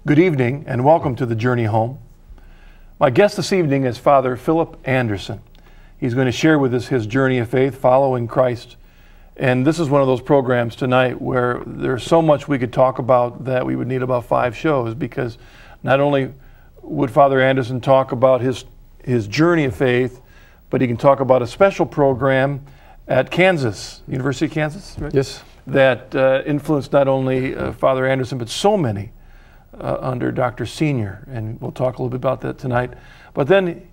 Good evening and welcome to the Journey Home. My guest this evening is Father Philip Anderson. He's going to share with us his journey of faith following Christ. And this is one of those programs tonight where there's so much we could talk about that we would need about 5 shows, because not only would Father Anderson talk about his journey of faith, but he can talk about a special program at Kansas, University of Kansas, right? Yes. That influenced not only Father Anderson, but so many under Dr. Senior, and we'll talk a little bit about that tonight. But then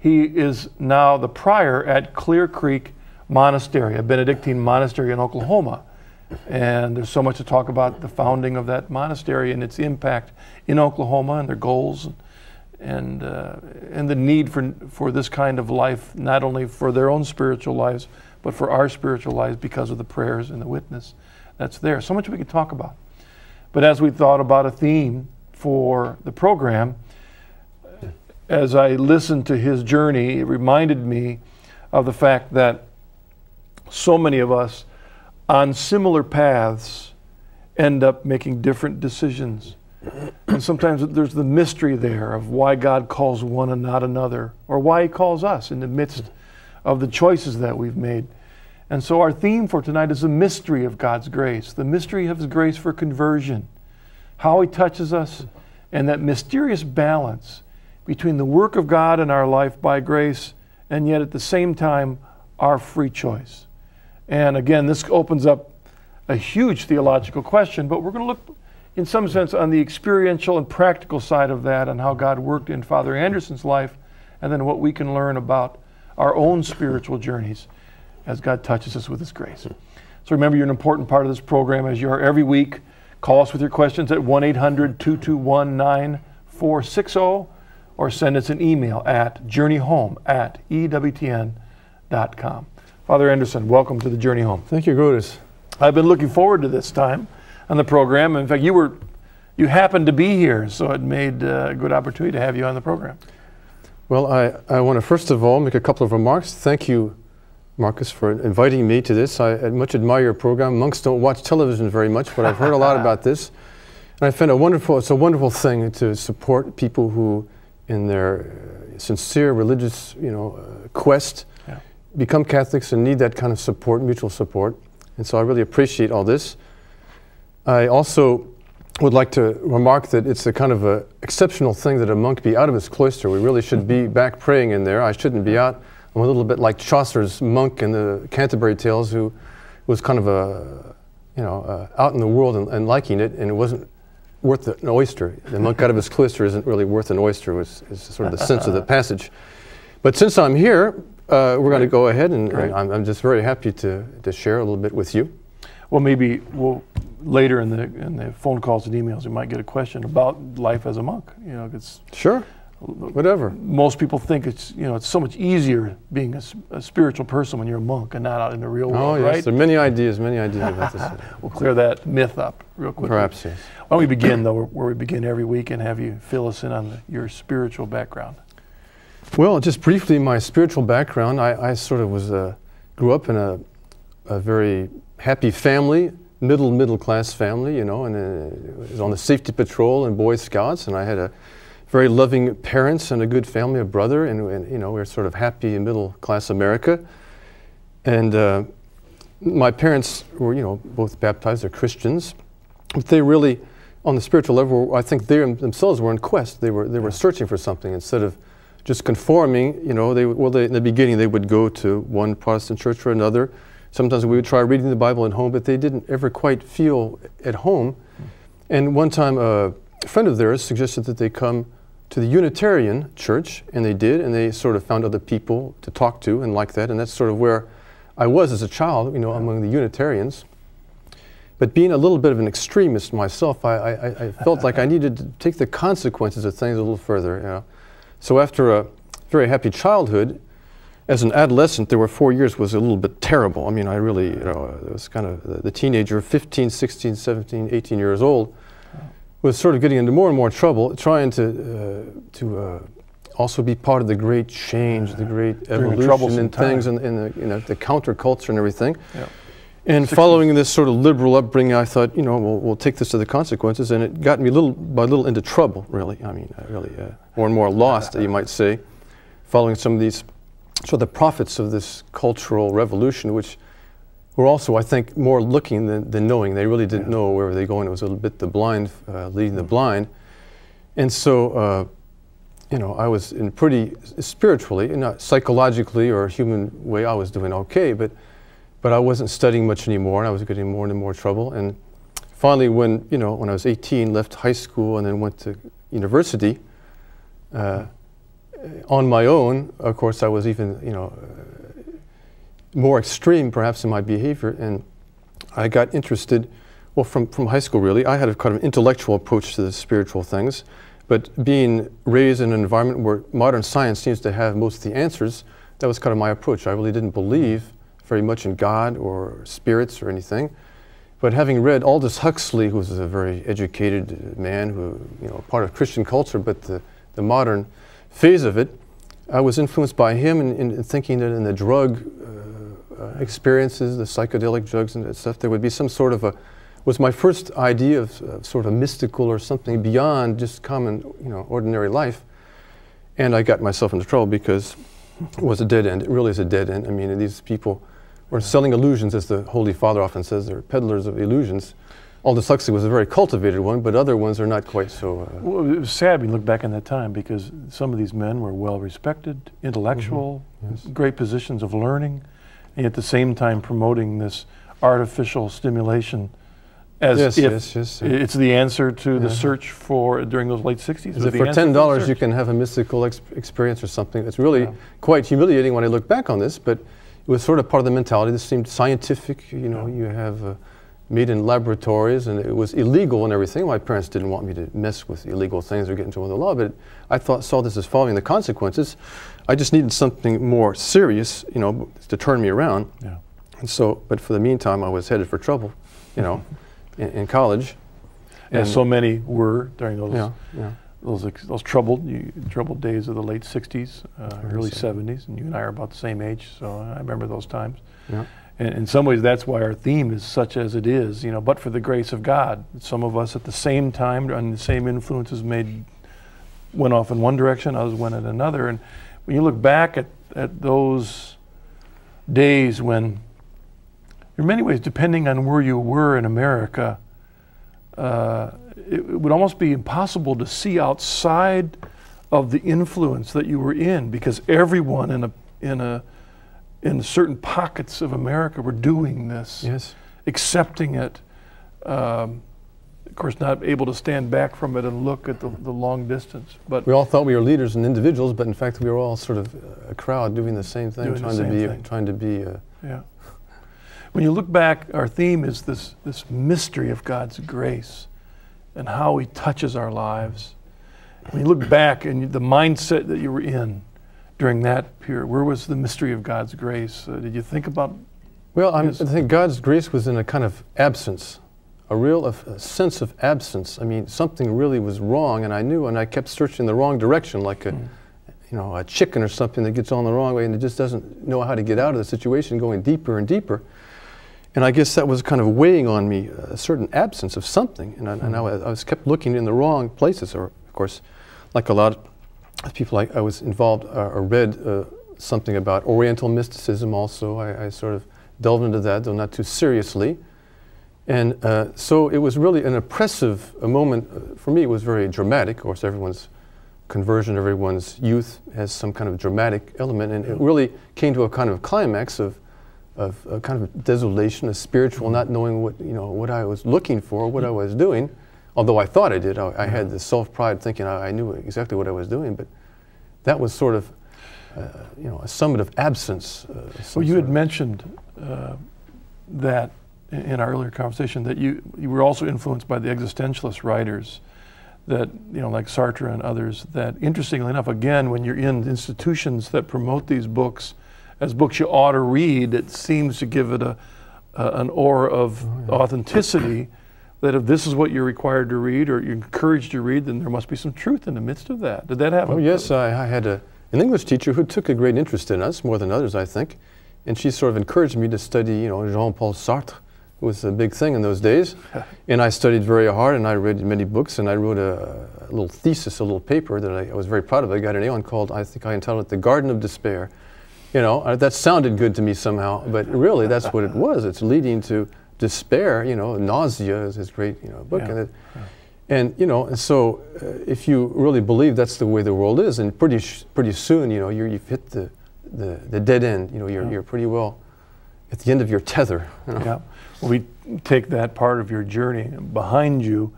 he is now the prior at Clear Creek Monastery, a Benedictine monastery in Oklahoma. And there's so much to talk about the founding of that monastery and its impact in Oklahoma and their goals and the need for this kind of life, not only for their own spiritual lives, but for our spiritual lives because of the prayers and the witness that's there. So much we could talk about. But as we thought about a theme for the program, as I listened to his journey, it reminded me of the fact that so many of us on similar paths end up making different decisions. And sometimes there's the mystery there of why God calls one and not another, or why he calls us in the midst of the choices that we've made. And so our theme for tonight is the mystery of God's grace, the mystery of his grace for conversion, how he touches us, and that mysterious balance between the work of God in our life by grace and yet at the same time our free choice. And again, this opens up a huge theological question, but we're going to look in some sense on the experiential and practical side of that and how God worked in Father Anderson's life, and then what we can learn about our own spiritual journeys as God touches us with his grace. So remember, you're an important part of this program, as you are every week. Call us with your questions at 1-800-221-9460 or send us an email at journeyhome@EWTN.com. Father Anderson, welcome to the Journey Home. Thank you, Grotus. I've been looking forward to this time on the program. In fact, you happened to be here, so it made a good opportunity to have you on the program. Well, I want to first of all make a couple of remarks. Thank you, Marcus, for inviting me to this. I much admire your program. Monks don't watch television very much, but I've heard a lot about this. And I find it's a wonderful thing to support people who, in their sincere religious quest, become Catholics and need that kind of support, mutual support. And so I really appreciate all this. I also would like to remark that it's a kind of a exceptional thing that a monk be out of his cloister. We really should be back praying in there. I shouldn't be out. I'm a little bit like Chaucer's monk in the Canterbury Tales, who was kind of out in the world and liking it, and it wasn't worth an oyster. The monk out of his cloister isn't really worth an oyster, is sort of the sense of the passage. But since I'm here, we're going to go ahead, and I'm just very happy to share a little bit with you. Well, maybe later in the phone calls and emails, you might get a question about life as a monk. It's sure. Whatever. Most people think it's so much easier being a spiritual person when you're a monk and not out in the real world, oh, yes. right? There are many ideas about this. We'll clear that myth up real quick. Perhaps, yes. Why don't we begin, though, where we begin every week, and have you fill us in on your spiritual background? Well, just briefly, my spiritual background, I sort of grew up in a very happy family, middle class family, and was on the safety patrol and Boy Scouts, and I had a very loving parents and a good family, a brother, and we were sort of happy in middle class America. And my parents were, both baptized, they're Christians, but they really, on the spiritual level, I think they themselves were in quest. They were searching for something instead of just conforming. In the beginning they would go to one Protestant church or another. Sometimes we would try reading the Bible at home, but they didn't ever quite feel at home. And one time a friend of theirs suggested that they come to the Unitarian church, and they did, and they sort of found other people to talk to and like that, and that's sort of where I was as a child, among the Unitarians. But being a little bit of an extremist myself, I felt like I needed to take the consequences of things a little further. So after a very happy childhood, as an adolescent, there were 4 years was a little bit terrible. I mean, I really, it was kind of the teenager, 15, 16, 17, 18 years old, was sort of getting into more and more trouble, trying to also be part of the great change, the great evolution in things, and the counterculture and everything. Yeah. And 60s. Following this sort of liberal upbringing, I thought, you know, we'll take this to the consequences, and it got me little by little into trouble, really. I mean, really more and more lost, you might say, following some of these sort of the prophets of this cultural revolution, which were also, I think, more looking than knowing. They really didn't know where they were going. It was a little bit the blind leading the blind. And so, you know, I was in pretty spiritually, not psychologically or human way, I was doing okay, but I wasn't studying much anymore, and I was getting more and more trouble. And finally, when I was 18, left high school and then went to university, on my own, of course, I was even, more extreme perhaps in my behavior, and I got interested, well, from high school really. I had a kind of intellectual approach to the spiritual things, but being raised in an environment where modern science seems to have most of the answers, that was kind of my approach. I really didn't believe very much in God or spirits or anything, but having read Aldous Huxley, who was a very educated man, who, part of Christian culture, but the modern phase of it, I was influenced by him in thinking that in the drug experiences, the psychedelic drugs and that stuff, there would be some sort of was my first idea of sort of a mystical or something beyond just common, ordinary life. And I got myself into trouble because it was a dead end. It really is a dead end. I mean, these people were selling illusions, as the Holy Father often says. They're peddlers of illusions. Aldous Huxley was a very cultivated one, but other ones are not quite so... Well, it was sad when you look back in that time, because some of these men were well-respected, intellectual, great positions of learning, and at the same time promoting this artificial stimulation as if it's the answer to the search for, during those late 60s. As if for $10 you can have a mystical experience or something. It's really quite humiliating when I look back on this, but it was sort of part of the mentality. This seemed scientific, you have... made in laboratories, and it was illegal and everything. My parents didn't want me to mess with illegal things or get into the law, but I saw this as following the consequences. I just needed something more serious, to turn me around. Yeah. And so, but for the meantime, I was headed for trouble, in college. And so many were during those troubled days of the late 60s, early 70s, and you and I are about the same age, so I remember those times. Yeah. And in some ways, that's why our theme is such as it is, but for the grace of God. Some of us at the same time, and the same influences went off in one direction, others went in another. And when you look back at those days when, in many ways, depending on where you were in America, it would almost be impossible to see outside of the influence that you were in, because everyone in certain pockets of America were doing this, accepting it, of course not able to stand back from it and look at the long distance. But we all thought we were leaders and individuals, but in fact we were all sort of a crowd doing the same thing, trying to be. Yeah. When you look back, our theme is this mystery of God's grace and how He touches our lives. When you look back and the mindset that you were in during that period, where was the mystery of God's grace? Did you think about? Well, I think God's grace was in a kind of absence, a sense of absence. I mean, something really was wrong, and I knew, and I kept searching the wrong direction, like a chicken or something that gets on the wrong way, and it just doesn't know how to get out of the situation, going deeper and deeper. And I guess that was kind of weighing on me, a certain absence of something, and I was kept looking in the wrong places. Or, of course, like a lot of people, I was involved or read something about Oriental mysticism also. I sort of delved into that, though not too seriously. And so it was really an oppressive moment. For me, it was very dramatic. Of course, everyone's conversion, everyone's youth has some kind of dramatic element. And it really came to a kind of climax of a kind of desolation, a spiritual not knowing what I was looking for, what I was doing. Although I thought I did. I had this self-pride thinking I knew exactly what I was doing, but that was sort of, a summit of absence. Well, you had mentioned that in our earlier conversation, that you were also influenced by the existentialist writers, that, like Sartre and others, that interestingly enough, again, when you're in institutions that promote these books as books you ought to read, it seems to give it an aura of authenticity, that if this is what you're required to read or you're encouraged to read, then there must be some truth in the midst of that. Did that happen? Oh yes, I had an English teacher who took a great interest in us, more than others I think, and she sort of encouraged me to study, you know, Jean-Paul Sartre. It was a big thing in those days. And I studied very hard, and I read many books, and I wrote a little thesis, a little paper that I was very proud of. I got an A on called, I think I entitled it The Garden of Despair. You know, that sounded good to me somehow, but really that's what it was. It's leading to despair, you know, Nausea is his great, you know, book. Yeah. And you know, and so if you really believe that's the way the world is, and pretty soon, you know, you've hit the dead end. You know, you're pretty well at the end of your tether. You know? Yeah. Well, we take that part of your journey. Behind you,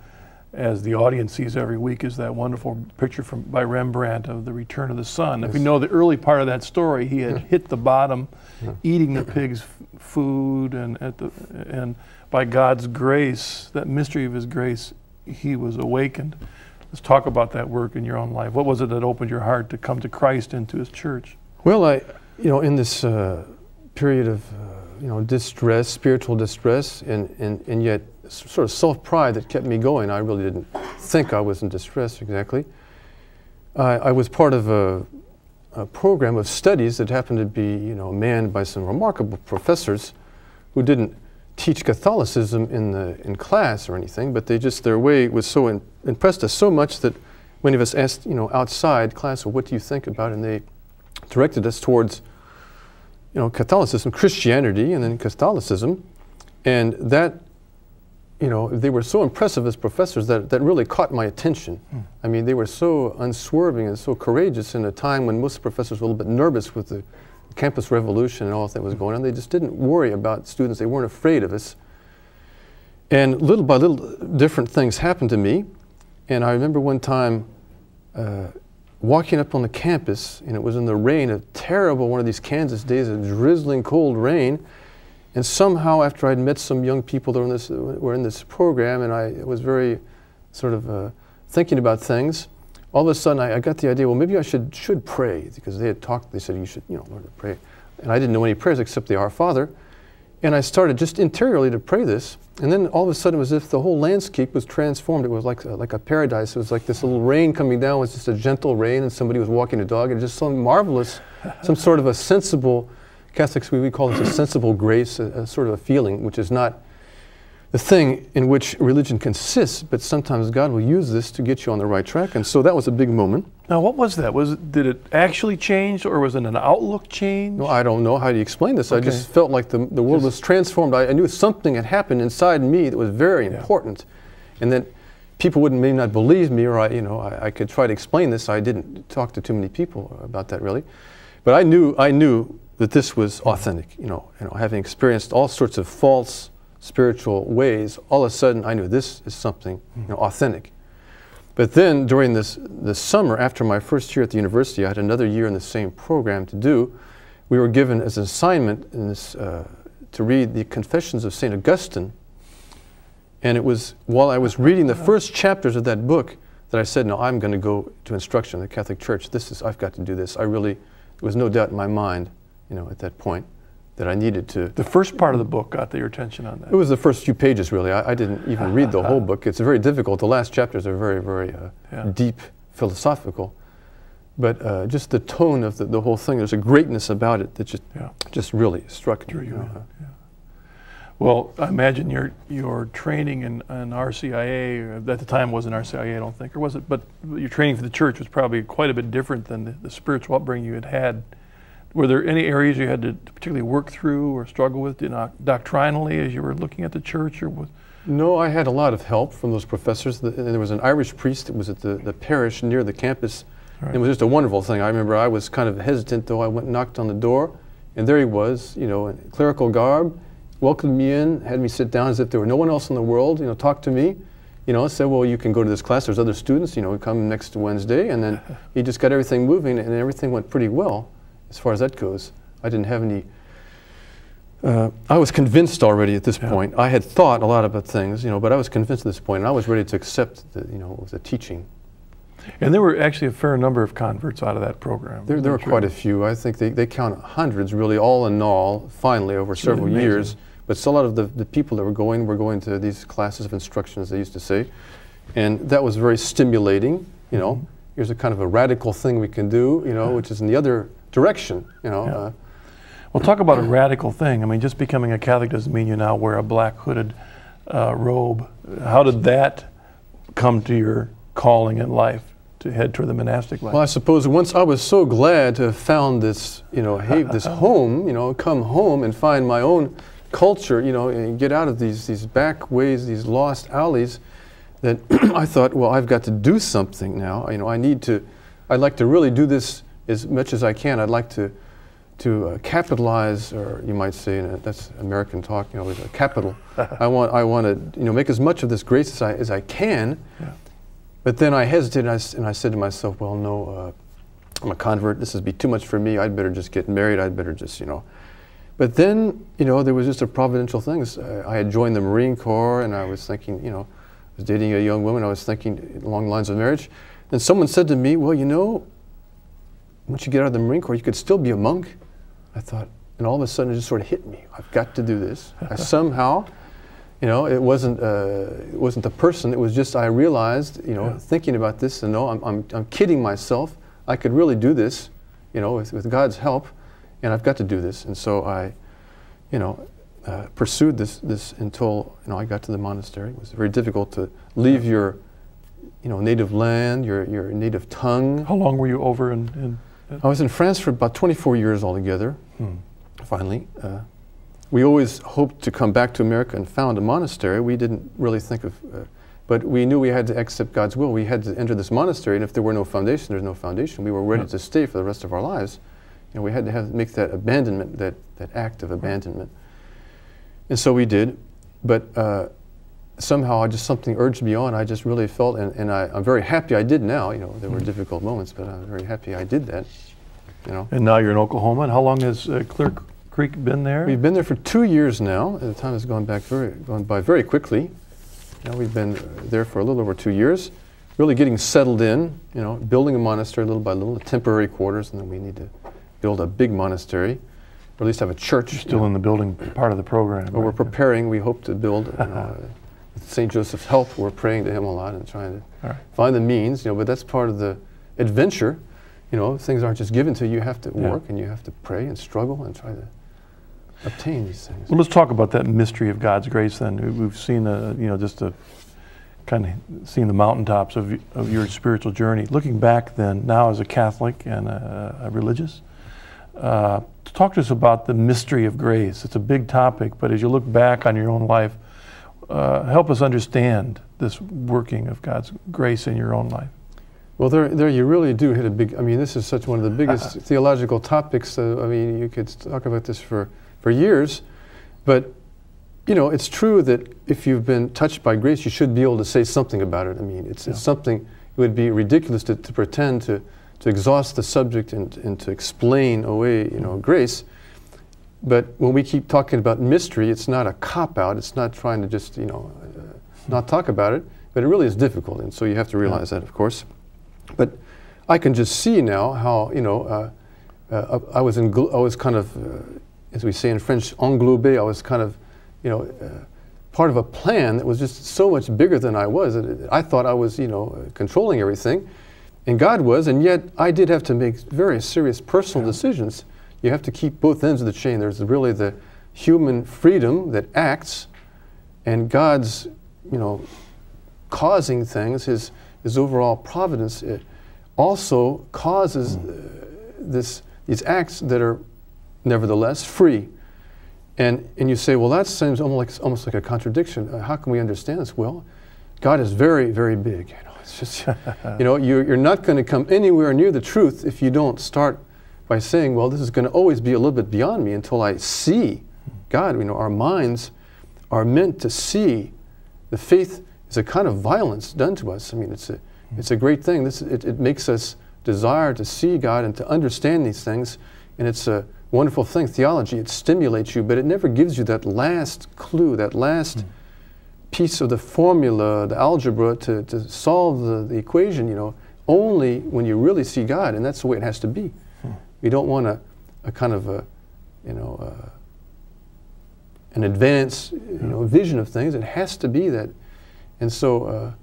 as the audience sees every week, is that wonderful picture by Rembrandt of the Return of the Sun. Yes. If we know the early part of that story, he had hit the bottom, eating the pig's food, and by God's grace, that mystery of His grace, he was awakened. Let's talk about that work in your own life. What was it that opened your heart to come to Christ and to His church? Well, you know, in this period of you know, distress, spiritual distress, and yet sort of self-pride that kept me going. I really didn't think I was in distress exactly. I was part of a program of studies that happened to be, you know, manned by some remarkable professors who didn't teach Catholicism in class or anything, but their way was so impressed us so much that many of us asked, you know, outside class, well, what do you think about it? And they directed us towards, you know, Catholicism, Christianity, and then Catholicism, and that, you know, they were so impressive as professors that really caught my attention. I mean, they were so unswerving and so courageous in a time when most professors were a little bit nervous with the campus revolution and all that was going on. They just didn't worry about students. They weren't afraid of us. And little by little, different things happened to me. And I remember one time walking up on the campus, and it was in the rain, a terrible one of these Kansas days, a drizzling cold rain. And somehow, after I'd met some young people that were in this program, and I was very sort of thinking about things, all of a sudden I got the idea, well, maybe I should pray, because they had talked, they said, you should, you know, learn to pray. And I didn't know any prayers except the Our Father. And I started just interiorly to pray this, and then all of a sudden it was as if the whole landscape was transformed. It was like a paradise. It was like this little rain coming down. It was just a gentle rain, and somebody was walking a dog, and just so marvelous, some sort of a sensible, Catholics, we call this a sensible grace, a sort of a feeling, which is not the thing in which religion consists, but sometimes God will use this to get you on the right track. And so that was a big moment. Now, what was that? Did it actually change, or was it an outlook change? No, I don't know how to explain this. Okay. I just felt like the world was transformed. I knew something had happened inside me that was very important, and that people may not believe me, or I could try to explain this. I didn't talk to too many people about that really, but I knew that this was authentic. You know, having experienced all sorts of false spiritual ways, all of a sudden I knew this is something authentic. But then during this summer, after my first year at the university, I had another year in the same program to do. We were given as an assignment in this, to read the Confessions of St. Augustine. And it was while I was reading the first chapters of that book that I said, no, I'm going to go to instruction in the Catholic Church. I've got to do this. There was no doubt in my mind, at that point, that I needed to. The first part of the book got your attention on that. It was the first few pages, really. I didn't even read the whole book. It's very difficult. The last chapters are very, very deep, philosophical. But just the tone of the whole thing, there's a greatness about it that just really struck me. Well, I imagine your training in RCIA, at the time wasn't RCIA, I don't think, or was it? But your training for the church was probably quite a bit different than the spiritual upbringing you had had. Were there any areas you had to particularly work through or struggle with doctrinally as you were looking at the church? No, I had a lot of help from those professors. There was an Irish priest that was at the parish near the campus. Right. It was just a wonderful thing. I remember I was kind of hesitant, though. I went and knocked on the door, and there he was, in clerical garb, welcomed me in, had me sit down as if there were no one else in the world, talked to me, said, well, you can go to this class. There's other students, come next Wednesday. And then he just got everything moving, and everything went pretty well. As far as that goes, I didn't have any, I was convinced already at this point. I had thought a lot about things, but I was convinced at this point, and I was ready to accept the teaching. And there were actually a fair number of converts out of that program. There were quite a few. I think they count hundreds, really, all in all, finally, over several years. But still, a lot of the people that were going to these classes of instruction, as they used to say. And that was very stimulating, Here's a kind of a radical thing we can do, which is in the other direction, Well, talk about a radical thing. I mean, just becoming a Catholic doesn't mean you now wear a black hooded robe. How did that come to your calling in life to head toward the monastic life? Well, I suppose once I was so glad to have found this, this home, come home and find my own culture, and get out of these back ways, these lost alleys, that I thought, well, I've got to do something now. I'd like to really do this as much as I can. I'd like to capitalize, or you might say, that's American talk, capital. I want to, make as much of this grace as I can. Yeah. But then I hesitated, and I said to myself, well, no, I'm a convert. This would be too much for me. I'd better just get married. I'd better just, But then, there was just a providential thing. I had joined the Marine Corps, and I was thinking, I was dating a young woman. I was thinking along the lines of marriage. And someone said to me, well, once you get out of the Marine Corps, you could still be a monk. I thought, and all of a sudden it just sort of hit me. I've got to do this. I somehow, it wasn't the person. It was just I realized, thinking about this, and I'm kidding myself. I could really do this, with God's help, and I've got to do this. And so I, pursued this until I got to the monastery. It was very difficult to leave your, native land, your native tongue. How long were you over in I was in France for about 24 years altogether. Finally, we always hoped to come back to America and found a monastery. We didn't really think of, but we knew we had to accept God's will. We had to enter this monastery, and if there were no foundation, there's no foundation. We were ready to stay for the rest of our lives. We had to make that abandonment, that act of abandonment. And so we did, but somehow something urged me on. I just really felt, and I'm very happy I did now. There were difficult moments, but I'm very happy I did that. And now you're in Oklahoma. And how long has Clear Creek been there? We've been there for 2 years now. The time has gone by very quickly. We've been there for a little over 2 years, really getting settled in. Building a monastery little by little, temporary quarters, and then we need to build a big monastery, or at least have a church. You're still in the building part of the program. Well, we're preparing. We hope to build. With St. Joseph's help, we're praying to him a lot and trying to find the means. But that's part of the adventure. Things aren't just given to you. You have to work, and you have to pray and struggle and try to obtain these things. Well, let's talk about that mystery of God's grace. Then we've seen, just a kind of seen the mountaintops of your spiritual journey. Looking back, then, now as a Catholic and a religious, talk to us about the mystery of grace. It's a big topic, but as you look back on your own life, help us understand this working of God's grace in your own life. Well, there you really do hit a big, this is such one of the biggest theological topics. You could talk about this for years, but, it's true that if you've been touched by grace, you should be able to say something about it. It's something, it would be ridiculous to pretend to exhaust the subject and to explain away, grace. But when we keep talking about mystery, it's not a cop-out. It's not trying to just, not talk about it. But it really is difficult, and so you have to realize that, of course. But I can just see now how, I was kind of, as we say in French, englobé. I was kind of, part of a plan that was just so much bigger than I was. I thought I was, controlling everything, and God was, and yet I did have to make very serious personal decisions. You have to keep both ends of the chain. There's really the human freedom that acts, and God's, causing things, his overall providence, it also causes these acts that are nevertheless free. And you say, well, that seems almost like a contradiction. How can we understand this? Well, God is very, very big. It's just, you're not going to come anywhere near the truth if you don't start by saying, well, this is going to always be a little bit beyond me until I see God. Our minds are meant to see. The faith is a kind of violence done to us. It's a great thing. It makes us desire to see God and to understand these things, and it's a wonderful thing. Theology, it stimulates you, but it never gives you that last clue, that last piece of the formula, the algebra to solve the equation, only when you really see God, and that's the way it has to be. We don't want a kind of an advanced vision of things. It has to be that. And so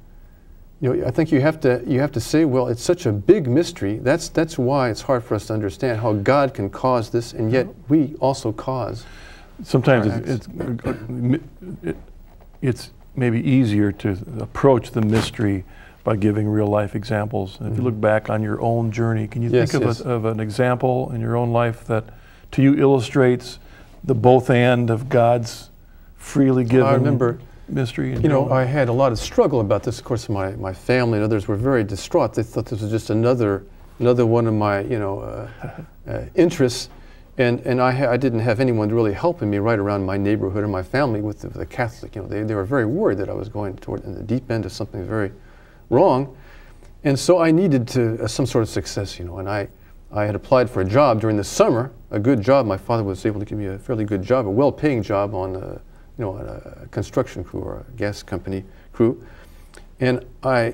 you know, I think you have to say, well, it's such a big mystery. That's why it's hard for us to understand how God can cause this, and yet we also cause. Sometimes it's maybe easier to approach the mystery by giving real life examples. And if you look back on your own journey, can you think of an example in your own life that to you illustrates the both and of God's freely given I remember, mystery? You know, I had a lot of struggle about this. Of course, my family and others were very distraught. They thought this was just another one of my, you know, interests. And I didn't have anyone really helping me right around my neighborhood or my family with the Catholic. You know, they were very worried that I was going toward in the deep end of something very wrong. And so I needed some sort of success, you know. And I had applied for a job during the summer, a good job. My father was able to give me a fairly good job, a well-paying job on a construction crew or a gas company crew. And I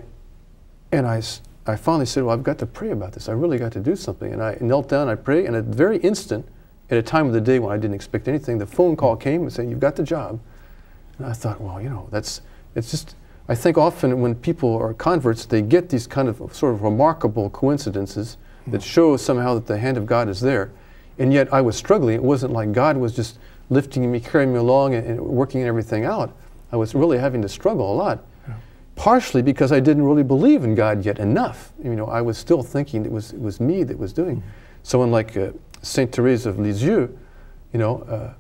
finally said, well, I've got to pray about this. I really got to do something. And I knelt down, I prayed, and at the very instant, at a time of the day when I didn't expect anything, the phone call came and said, you've got the job. And I thought, well, you know, it's just, I think often when people are converts, they get these kind of sort of remarkable coincidences that show somehow that the hand of God is there. And yet I was struggling. It wasn't like God was just lifting me, carrying me along and working everything out. I was really having to struggle a lot. Partially because I didn't really believe in God yet enough. You know, I was still thinking it was me that was doing. Someone like Saint Therese of Lisieux, you know,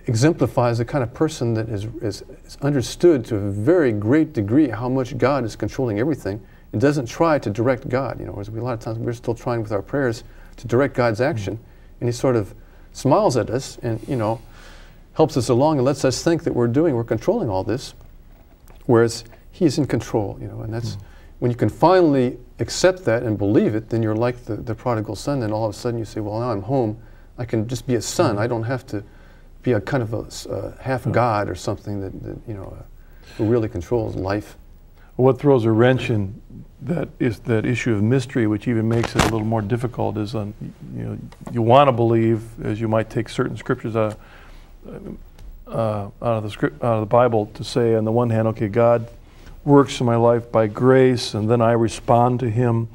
exemplifies the kind of person that is understood to a very great degree how much God is controlling everything and doesn't try to direct God. You know, whereas a lot of times we're still trying with our prayers to direct God's action, and He sort of smiles at us and, you know, helps us along and lets us think that we're controlling all this, whereas He's in control, you know, and that's when you can finally accept that and believe it, then you're like the prodigal son, and all of a sudden you say, well, now I'm home. I can just be a son. I don't have to be a kind of a half God or something that you know, who really controls life. What throws a wrench in that issue of mystery, which even makes it a little more difficult, is you know, you want to believe, as you might take certain scriptures out of the Bible to say, on the one hand, okay, God works in my life by grace, and then I respond to Him,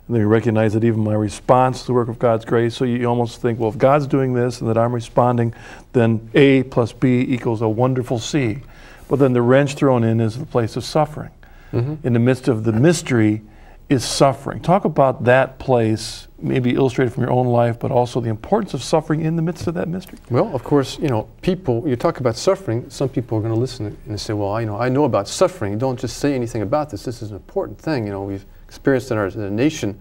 and then you recognize that even my response to the work of God's grace, so you almost think, well, if God's doing this and that I'm responding, then A plus B equals a wonderful C. But then the wrench thrown in is the place of suffering. In the midst of the mystery is suffering. Talk about that place, maybe illustrated from your own life, but also the importance of suffering in the midst of that mystery. Well, of course, you know, people, you talk about suffering, some people are going to listen and say, well, I know about suffering. Don't just say anything about this. This is an important thing. You know, we've experienced in our nation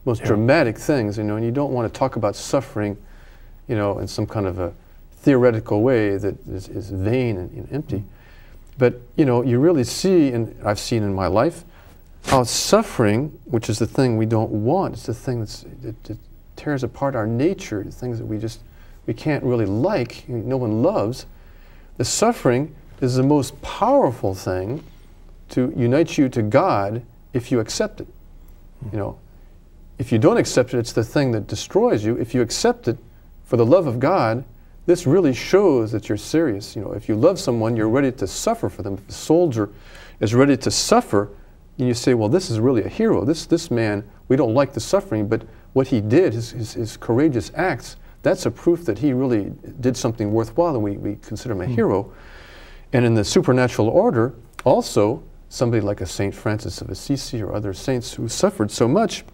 most dramatic things, you know, and you don't want to talk about suffering, you know, in some kind of a theoretical way that is vain and empty. But, you know, you really see, and I've seen in my life, how suffering, which is the thing we don't want, it's the thing that tears apart our nature, the things that we can't really like, no one loves. The suffering is the most powerful thing to unite you to God if you accept it. You know, if you don't accept it, it's the thing that destroys you. If you accept it for the love of God, this really shows that you're serious. You know, if you love someone, you're ready to suffer for them. If a soldier is ready to suffer, and you say, well, this is really a hero. This man, we don't like the suffering, but what he did, his courageous acts, that's a proof that he really did something worthwhile, and we consider him a hero. And in the supernatural order, also, somebody like a Saint Francis of Assisi or other saints who suffered so much,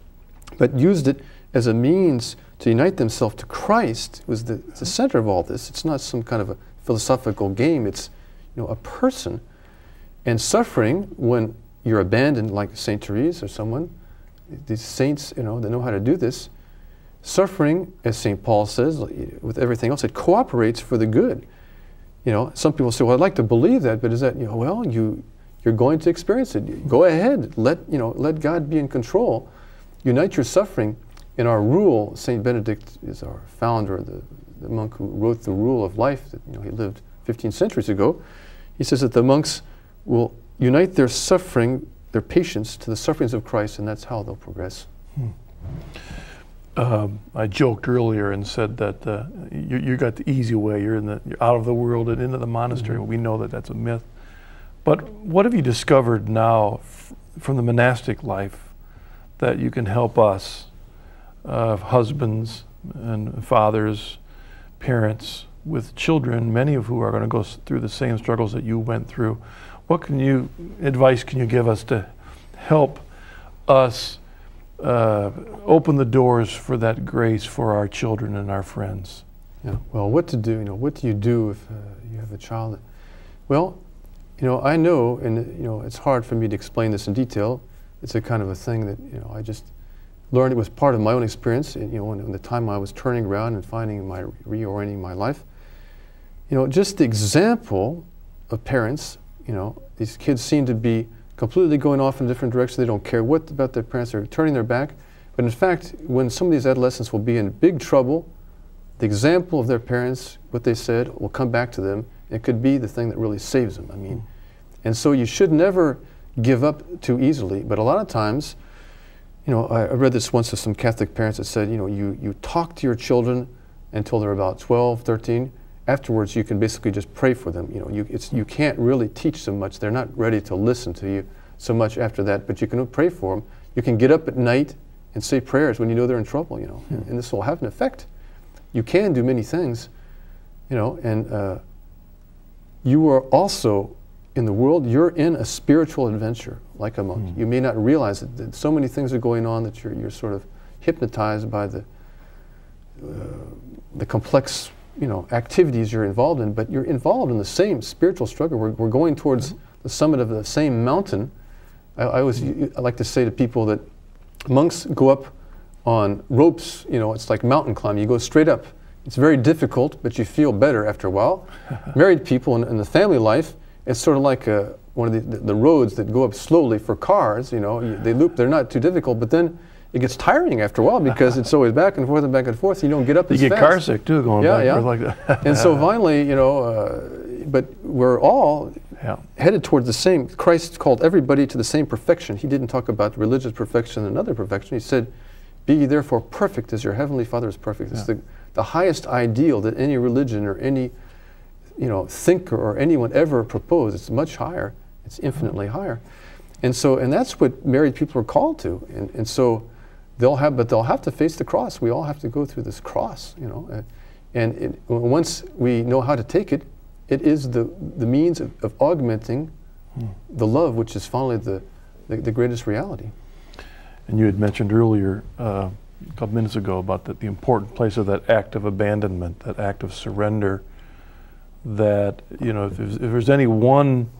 but used it as a means to unite themselves to Christ, was the center of all this. It's not some kind of a philosophical game. It's, you know, a person. And suffering, when you're abandoned, like Saint Therese or someone, these saints, you know, they know how to do this. Suffering, as St. Paul says, with everything else, it cooperates for the good. You know, some people say, well, I'd like to believe that, but is that, you know, well, you're going to experience it. Go ahead. Let God be in control. Unite your suffering. In our rule, St. Benedict is our founder, the monk who wrote the rule of life that, you know, he lived 15 centuries ago. He says that the monks will unite their suffering, their patience, to the sufferings of Christ, and that's how they'll progress. I joked earlier and said that you got the easy way. You're out of the world and into the monastery. We know that that's a myth. But what have you discovered now from the monastic life that you can help us, husbands and fathers, parents with children, many of who are going to go through the same struggles that you went through. What advice can you give us to help us open the doors for that grace for our children and our friends? Yeah. Well, what to do? What do you do if you have a child? Well, I know, and it's hard for me to explain this in detail. It's a kind of a thing that I just learned. It was part of my own experience. In the time I was turning around and reorienting my life. Just the example of parents. These kids seem to be completely going off in a different direction. They don't care what about their parents. They're turning their back. But in fact, when some of these adolescents will be in big trouble, the example of their parents, what they said, will come back to them. It could be the thing that really saves them. And so you should never give up too easily. But a lot of times, I read this once of some Catholic parents that said, you talk to your children until they're about 12, 13. Afterwards, you can basically just pray for them. You can't really teach them much. They're not ready to listen to you so much after that, but you can pray for them. You can get up at night and say prayers when you know they're in trouble, and this will have an effect. You can do many things, and you are also in the world, you're in a spiritual adventure like a monk. You may not realize it, that so many things are going on that you're sort of hypnotized by the complex activities you're involved in, but you're involved in the same spiritual struggle. We're going towards the summit of the same mountain. I like to say to people that monks go up on ropes, it's like mountain climbing. You go straight up. It's very difficult, but you feel better after a while. Married people in the family life, it's sort of like one of the roads that go up slowly for cars. They loop, they're not too difficult, but then it gets tiring after a while because it's always back and forth and back and forth. You don't get up as fast. You get car sick too going back and forth like that. And so finally, but we're all headed towards the same. Christ called everybody to the same perfection. He didn't talk about religious perfection and another perfection. He said, "Be ye therefore perfect as your heavenly Father is perfect." It's the highest ideal that any religion or any thinker or anyone ever proposed. It's much higher. It's infinitely higher. And that's what married people are called to. And so they'll have to face the cross. We all have to go through this cross, and once we know how to take it, it is the means of augmenting the love, which is finally the greatest reality. And you had mentioned earlier, a couple minutes ago, about the important place of that act of abandonment, that act of surrender, that, if there's any one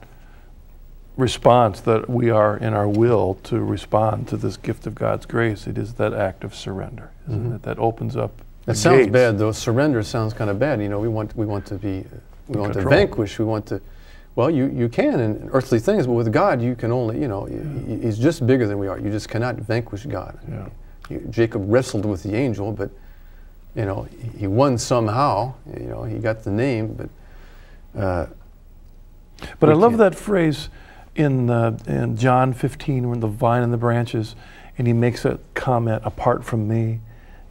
response that we are in our will to respond to this gift of God's grace, it is that act of surrender, isn't it? That opens up the gates. Sounds bad, though. Surrender sounds kind of bad. We want to vanquish. We want to. Well, you can in earthly things, but with God, you can only. He's just bigger than we are. You just cannot vanquish God. Yeah. Jacob wrestled with the angel, but he won somehow. He got the name, but. But I love that phrase in John 15, when the vine and the branches, and he makes a comment, "Apart from me,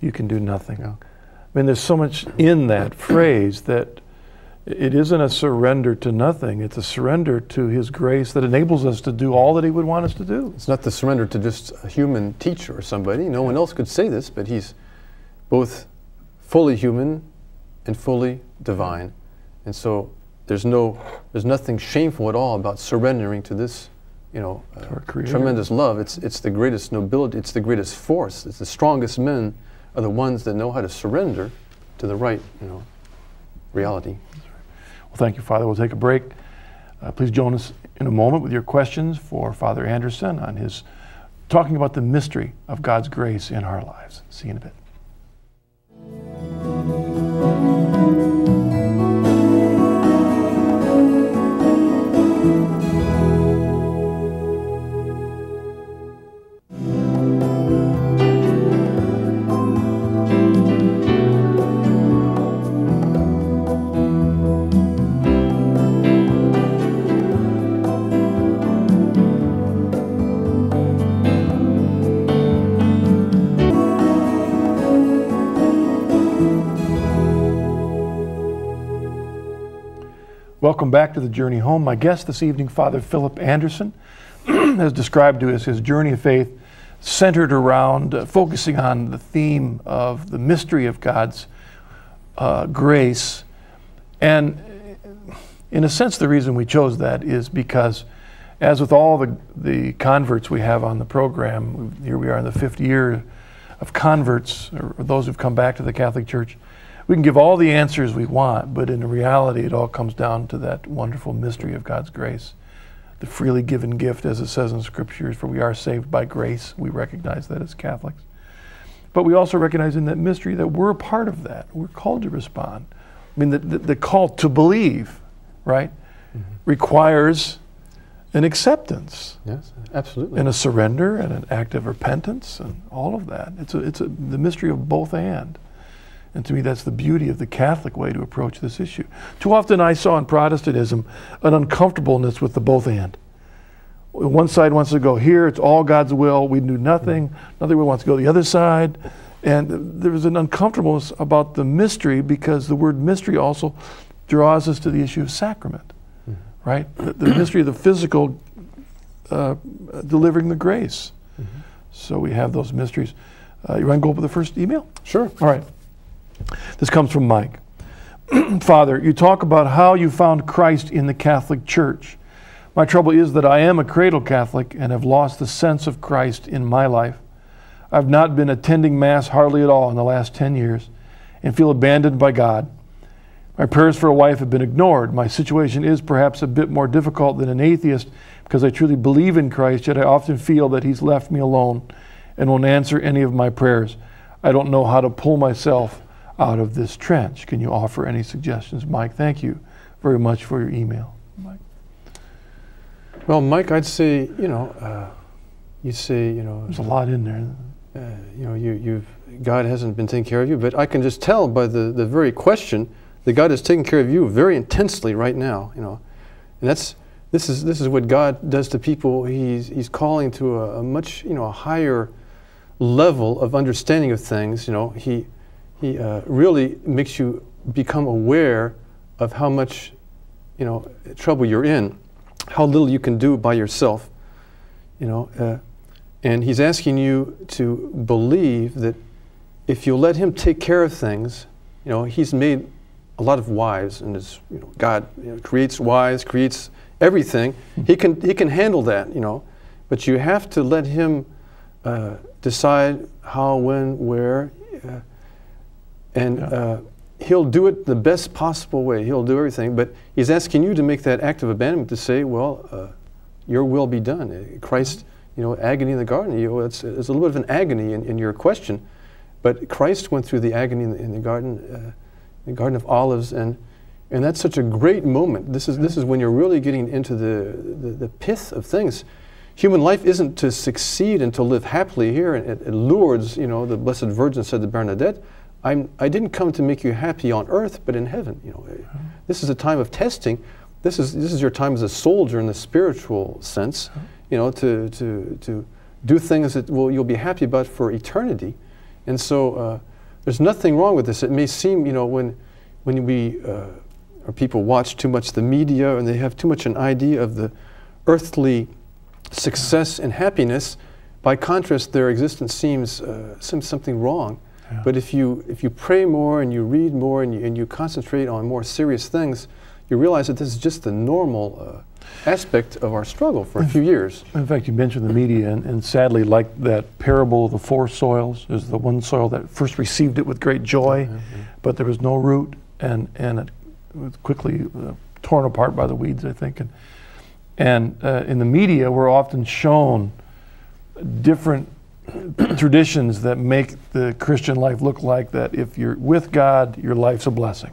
you can do nothing." Yeah. I mean, there's so much in that phrase that it isn't a surrender to nothing. It's a surrender to his grace that enables us to do all that he would want us to do. It's not the surrender to just a human teacher or somebody. No one else could say this, but he's both fully human and fully divine. And so there's nothing shameful at all about surrendering to this, tremendous love. It's the greatest nobility. It's the greatest force. It's the strongest men are the ones that know how to surrender to the right, reality. Well, thank you, Father. We'll take a break. Please join us in a moment with your questions for Father Anderson on his talking about the mystery of God's grace in our lives. See you in a bit. Welcome back to the Journey Home. My guest this evening, Father Philip Anderson, has described to us his journey of faith centered around focusing on the theme of the mystery of God's grace. And in a sense, the reason we chose that is because, as with all the converts we have on the program, here we are in the 5th year of converts, or those who've come back to the Catholic Church. We can give all the answers we want, but in reality, it all comes down to that wonderful mystery of God's grace, the freely given gift, as it says in Scriptures, for we are saved by grace. We recognize that as Catholics. But we also recognize in that mystery that we're a part of that. We're called to respond. I mean, the call to believe, right, requires an acceptance. Yes, absolutely. And a surrender and an act of repentance and all of that. It's the mystery of both and. And to me, that's the beauty of the Catholic way to approach this issue. Too often I saw in Protestantism an uncomfortableness with the both and. One side wants to go here, it's all God's will, we do nothing. Another one wants to go the other side. And there was an uncomfortableness about the mystery, because the word mystery also draws us to the issue of sacrament, right? The mystery of the physical delivering the grace. So we have those mysteries. You want to go over the first email? Sure. All right. This comes from Mike. Father, you talk about how you found Christ in the Catholic Church. My trouble is that I am a cradle Catholic and have lost the sense of Christ in my life. I've not been attending Mass hardly at all in the last 10 years and feel abandoned by God. My prayers for a wife have been ignored. My situation is perhaps a bit more difficult than an atheist because I truly believe in Christ, yet I often feel that He's left me alone and won't answer any of my prayers. I don't know how to pull myself out of this trench. Can you offer any suggestions? Mike, thank you very much for your email. Mike. Well, Mike, I'd say, there's a lot in there. God hasn't been taking care of you, but I can just tell by the very question that God is taking care of you very intensely right now, and this is what God does to people. He's calling to a much higher level of understanding of things. He really makes you become aware of how much trouble you're in, how little you can do by yourself, and He's asking you to believe that if you let Him take care of things, He's made a lot of wives, and God creates wives, creates everything. He can handle that, but you have to let Him decide how, when, where, and He'll do it the best possible way. He'll do everything, but He's asking you to make that act of abandonment, to say, well, your will be done. Christ, agony in the garden, it's a little bit of an agony in your question, but Christ went through the agony in the Garden of Olives, and that's such a great moment. This is when you're really getting into the pith of things. Human life isn't to succeed and to live happily here at Lourdes. The Blessed Virgin said to Bernadette, I didn't come to make you happy on earth, but in heaven. This is a time of testing. This is your time as a soldier in the spiritual sense. To do things that you'll be happy about for eternity. And so there's nothing wrong with this. It may seem, when we or people watch too much the media and they have too much an idea of the earthly success and happiness, by contrast, their existence seems something wrong. Yeah. But if you pray more and you read more and you concentrate on more serious things, you realize that this is just the normal aspect of our struggle for a few years. In fact, you mentioned the media, and sadly, like that parable of the 4 soils, there's the one soil that first received it with great joy, but there was no root, and it was quickly torn apart by the weeds, I think. And in the media, we're often shown different traditions that make the Christian life look like that if you're with God, your life's a blessing.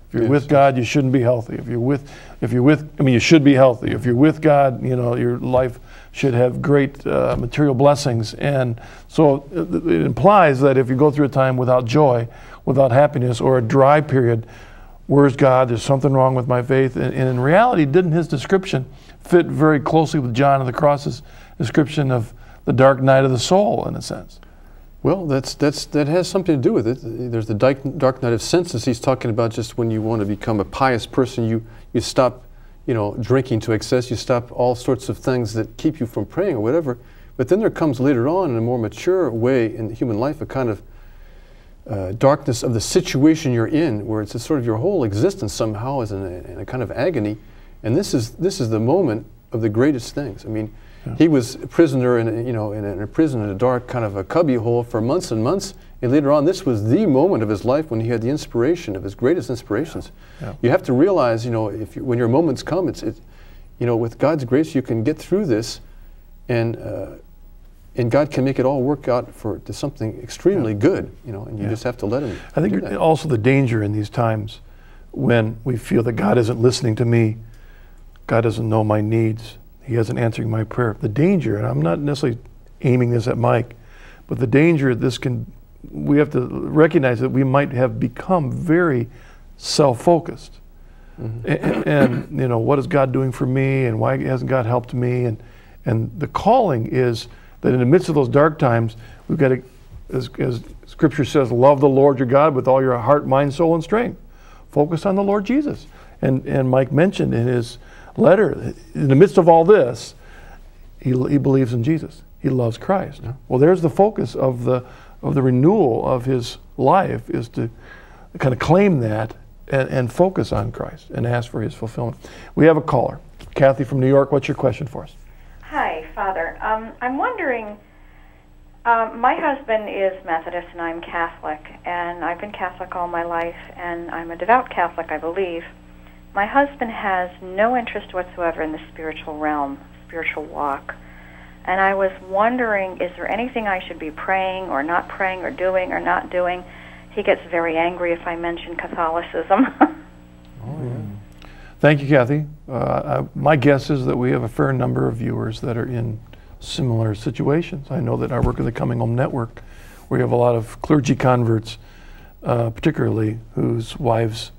If you're with God, you shouldn't be healthy. If you're with, you should be healthy. If you're with God, your life should have great material blessings. And so it implies that if you go through a time without joy, without happiness, or a dry period, where's God? There's something wrong with my faith. And in reality, didn't his description fit very closely with John of the Cross's description of the dark night of the soul, in a sense? Well, that has something to do with it. There's the dark night of senses. He's talking about just when you want to become a pious person, you stop you know, drinking to excess, you stop all sorts of things that keep you from praying or whatever. But then there comes later on in a more mature way in human life a kind of darkness of the situation you're in, where it's a sort of your whole existence somehow is in a kind of agony. And this is the moment of the greatest things. I mean, he was a prisoner in a prison in a dark kind of a cubby hole for months and months. And later on, this was the moment of his life when he had the inspiration of his greatest inspirations. You have to realize, you know, when your moments come, you know, with God's grace, you can get through this, and God can make it all work out to something extremely good, you know, and you just have to let Him. I think also the danger in these times when we feel that God isn't listening to me, God doesn't know my needs, He isn't answering my prayer. The danger, and I'm not necessarily aiming this at Mike, but the danger we have to recognize that we might have become very self-focused. And you know, what is God doing for me, and why hasn't God helped me? And the calling is that in the midst of those dark times, we've got to, as Scripture says, love the Lord your God with all your heart, mind, soul, and strength. Focus on the Lord Jesus. And Mike mentioned in his letter, in the midst of all this, he believes in Jesus. He loves Christ. Well, there's the focus of the renewal of his life, is to kind of claim that and focus on Christ and ask for His fulfillment. We have a caller. Kathy from New York, what's your question for us? Hi, Father. I'm wondering, my husband is Methodist and I'm Catholic, and I've been Catholic all my life, and I'm a devout Catholic, I believe. My husband has no interest whatsoever in the spiritual realm, spiritual walk. And I was wondering, is there anything I should be praying or not praying or doing or not doing? He gets very angry if I mention Catholicism. Thank you, Kathy. My guess is that we have a fair number of viewers that are in similar situations. I know that our work at the Coming Home Network, we have a lot of clergy converts, particularly whose wives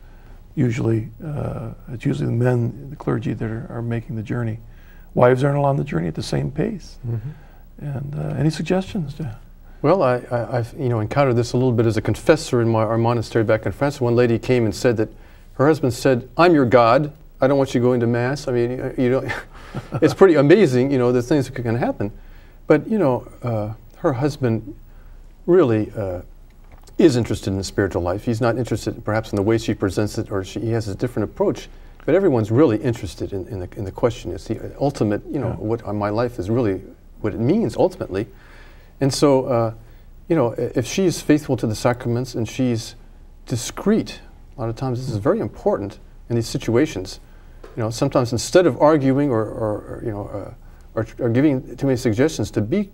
usually, it's usually the men, the clergy that are making the journey. Wives aren't on the journey at the same pace. And any suggestions? Well, I've encountered this a little bit as a confessor in our monastery back in France. One lady came and said that her husband said, "I'm your God. I don't want you going to Mass." I mean, it's pretty amazing, the things that can happen. But, her husband really is interested in the spiritual life. He's not interested perhaps in the way she presents it, or he has a different approach. But everyone's really interested in the question. It's the ultimate, what my life is really, what it means ultimately. And so, if she's faithful to the sacraments and she's discreet, a lot of times this is very important in these situations. Sometimes instead of arguing or giving too many suggestions, to be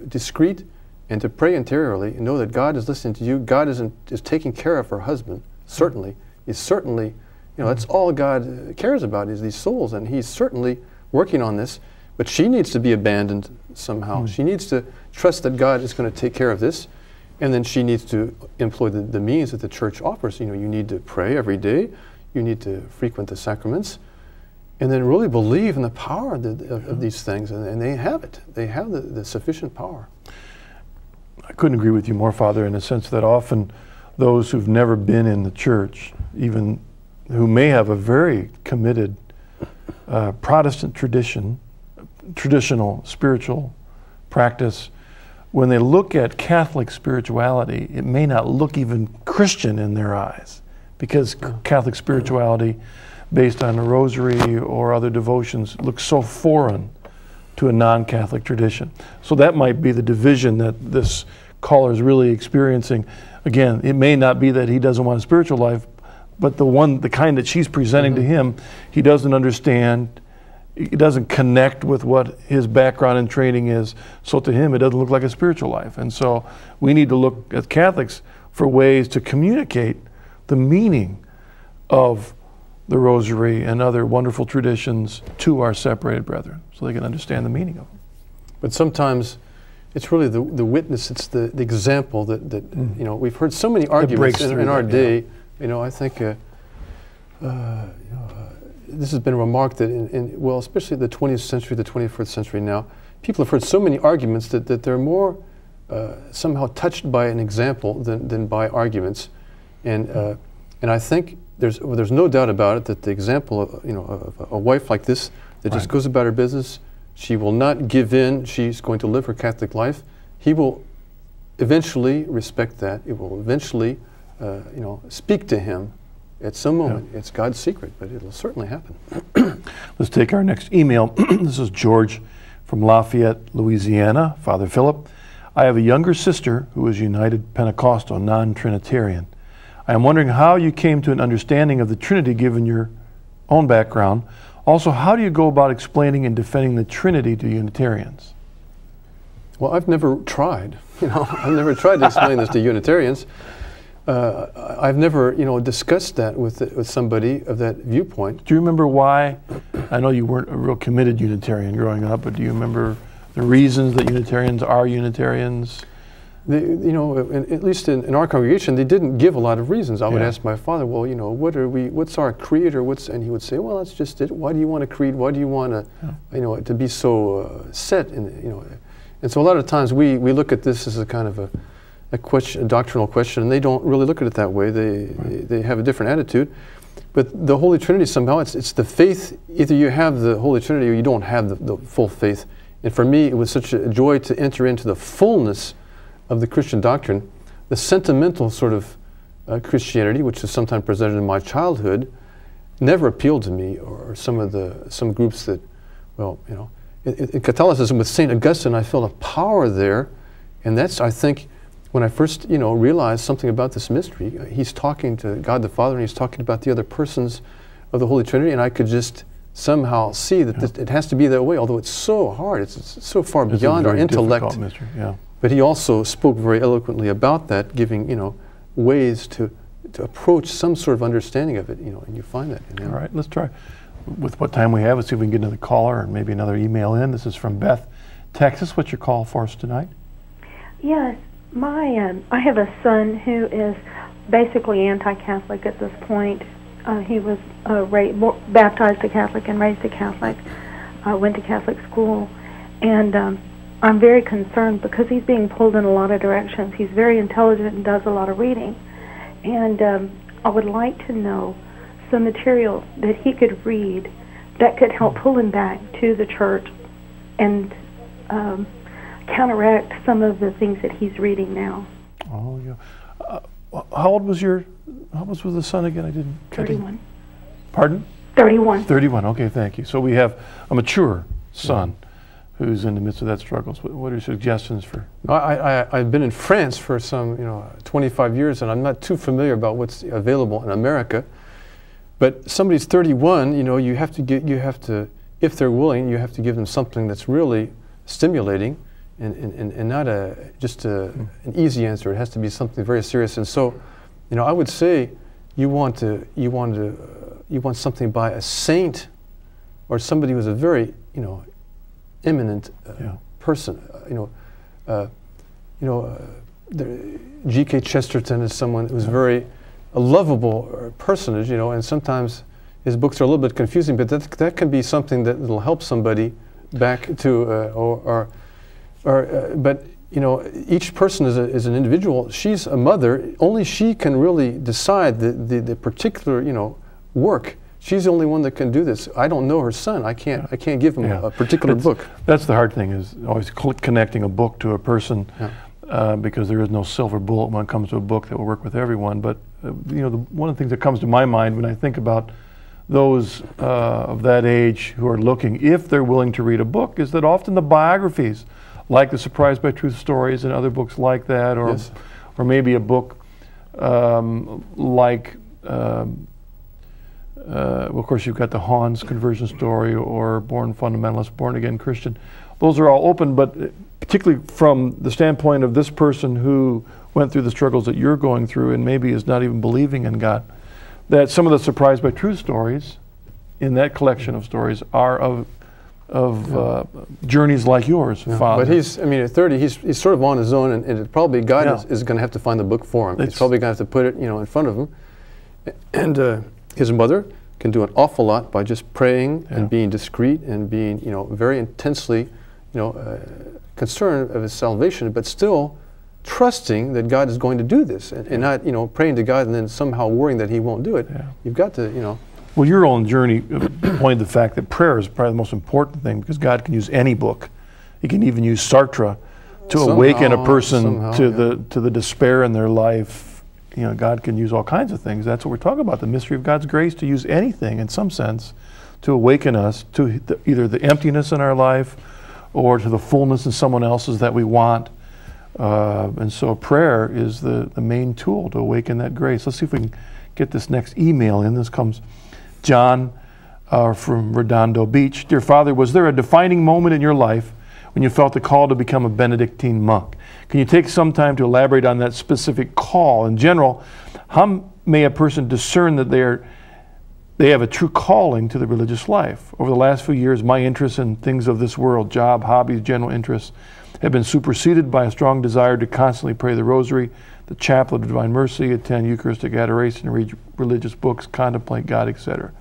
discreet and to pray interiorly and know that God is listening to you. God is taking care of her husband. Certainly, is certainly. That's all God cares about, is these souls, and He's certainly working on this. But she needs to be abandoned somehow. She needs to trust that God is going to take care of this, and then she needs to employ the means that the Church offers. You need to pray every day. You need to frequent the sacraments, and then really believe in the power of these things, and they have it. They have the sufficient power. I couldn't agree with you more, Father, in the sense that often those who've never been in the Church, even who may have a very committed Protestant traditional spiritual practice, when they look at Catholic spirituality, it may not look even Christian in their eyes, because Catholic spirituality based on the rosary or other devotions looks so foreign to a non-Catholic tradition. So that might be the division that this caller is really experiencing. Again, it may not be that he doesn't want a spiritual life, but the kind that she's presenting to him, he doesn't understand. He doesn't connect with what his background and training is. So to him, it doesn't look like a spiritual life. And so we need to look as Catholics for ways to communicate the meaning of the Rosary and other wonderful traditions to our separated brethren, so they can understand the meaning of them. But sometimes it's really the witness, it's the example that we've heard so many arguments in our day. I think this has been remarked that especially the 20th century, the 21st century now, people have heard so many arguments that they're more somehow touched by an example than by arguments. And I think there's no doubt about it that the example of, of a wife like this that just goes about her business, she will not give in, she's going to live her Catholic life. He will eventually respect that. It will eventually, speak to him at some moment. Yeah. It's God's secret, but it'll certainly happen. Let's take our next email. This is George from Lafayette, Louisiana. Father Philip, I have a younger sister who is United Pentecostal, non-Trinitarian. I am wondering how you came to an understanding of the Trinity given your own background. Also, how do you go about explaining and defending the Trinity to Unitarians? Well, I've never tried. I've never tried to explain this to Unitarians. I've never, discussed that with somebody of that viewpoint. Do you remember why? I know you weren't a real committed Unitarian growing up, but do you remember the reasons that Unitarians are Unitarians? At least in our congregation, they didn't give a lot of reasons. I would ask my father, well, what's our creed, and he would say, well, that's just it. Why do you want a creed? Why do you want to, to be so set? And so a lot of times we look at this as a kind of a question, a doctrinal question, and they don't really look at it that way. They have a different attitude. But the Holy Trinity, somehow, it's the faith. Either you have the Holy Trinity or you don't have the full faith. And for me, it was such a joy to enter into the fullness of the Christian doctrine. The sentimental sort of Christianity, which is sometimes presented in my childhood, never appealed to me, or some groups that, in Catholicism with St. Augustine, I felt a power there, and that's, I think, when I first, realized something about this mystery. He's talking to God the Father, and he's talking about the other persons of the Holy Trinity, and I could just somehow see that it has to be that way, although it's so hard, it's so far beyond our intellect. Mystery, yeah. But he also spoke very eloquently about that, giving, ways to approach some sort of understanding of it, and you find that in him. All right, let's try. With what time we have, let's see if we can get another caller and maybe another email in. This is from Beth, Texas. What's your call for us tonight? Yes, I have a son who is basically anti-Catholic at this point. He was baptized a Catholic and raised a Catholic, went to Catholic school, and I'm very concerned because he's being pulled in a lot of directions. He's very intelligent and does a lot of reading, and I would like to know some material that he could read that could help pull him back to the church and counteract some of the things that he's reading now. Oh, yeah. How old was the son again? I didn't. 31. Pardon? 31. 31. Okay, thank you. So we have a mature son who's in the midst of that struggle. So what are your suggestions for? I've been in France for some 25 years, and I'm not too familiar about what's available in America. But somebody's 31, you have to, if they're willing, you have to give them something that's really stimulating, and not just an easy answer. It has to be something very serious. And so, I would say you want something by a saint or somebody who's a very eminent person. G.K. Chesterton is someone who's very a lovable personage, and sometimes his books are a little bit confusing, but that can be something that will help somebody back to, but each person is an individual. She's a mother. Only she can really decide the particular work. She's the only one that can do this. I don't know her son. I can't give him a particular book. That's the hard thing, is always connecting a book to a person, because there is no silver bullet when it comes to a book that will work with everyone. But one of the things that comes to my mind when I think about those of that age who are looking, if they're willing to read a book, is that often the biographies, like the Surprised by Truth stories and other books like that, or maybe a book like, well, of course, you've got the Hans conversion story, or Born Fundamentalist, Born Again Christian. Those are all open, but particularly from the standpoint of this person who went through the struggles that you're going through and maybe is not even believing in God, that some of the Surprised by Truth stories in that collection of stories are of journeys like yours, Father. But at 30, he's sort of on his own, and it probably God is going to have to find the book for him. He's probably going to have to put it, in front of him. And his mother can do an awful lot by just praying and being discreet and being, very intensely, concerned of his salvation. But still, trusting that God is going to do this, and not, you know, praying to God and then somehow worrying that He won't do it. Yeah. You've got to, you know. Well, your own journey pointed to the fact that prayer is probably the most important thing, because God can use any book. He can even use Sartre to awaken a person to the despair in their life. You know, God can use all kinds of things. That's what we're talking about, the mystery of God's grace, to use anything in some sense to awaken us to either the emptiness in our life or to the fullness in someone else's that we want. And so prayer is the main tool to awaken that grace. Let's see if we can get this next email in. This comes John from Redondo Beach. Dear Father, was there a defining moment in your life when you felt the call to become a Benedictine monk? Can you take some time to elaborate on that specific call? In general, how may a person discern that they have a true calling to the religious life? Over the last few years, my interests in things of this world, job, hobbies, general interests, have been superseded by a strong desire to constantly pray the rosary, the chaplet of divine mercy, attend Eucharistic adoration, read religious books, contemplate God, etc.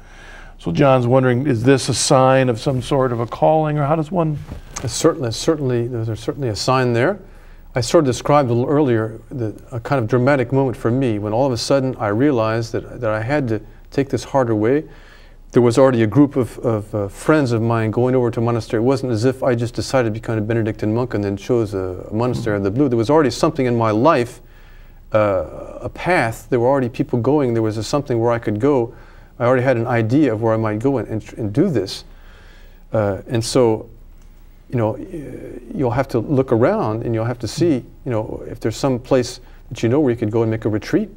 So John's wondering, is this a sign of some sort of a calling, or how does one? There's certainly a sign there. I sort of described a little earlier a kind of dramatic moment for me when all of a sudden I realized that I had to take this harder way. There was already a group of friends of mine going over to a monastery. It wasn't as if I just decided to become a Benedictine monk and then chose a monastery out of the blue. There was already something in my life, a path. There were already people going. There was something where I could go. I already had an idea of where I might go and do this. And so, you know, you'll have to look around and you'll have to see, you know, if there's some place that you know where you could go and make a retreat.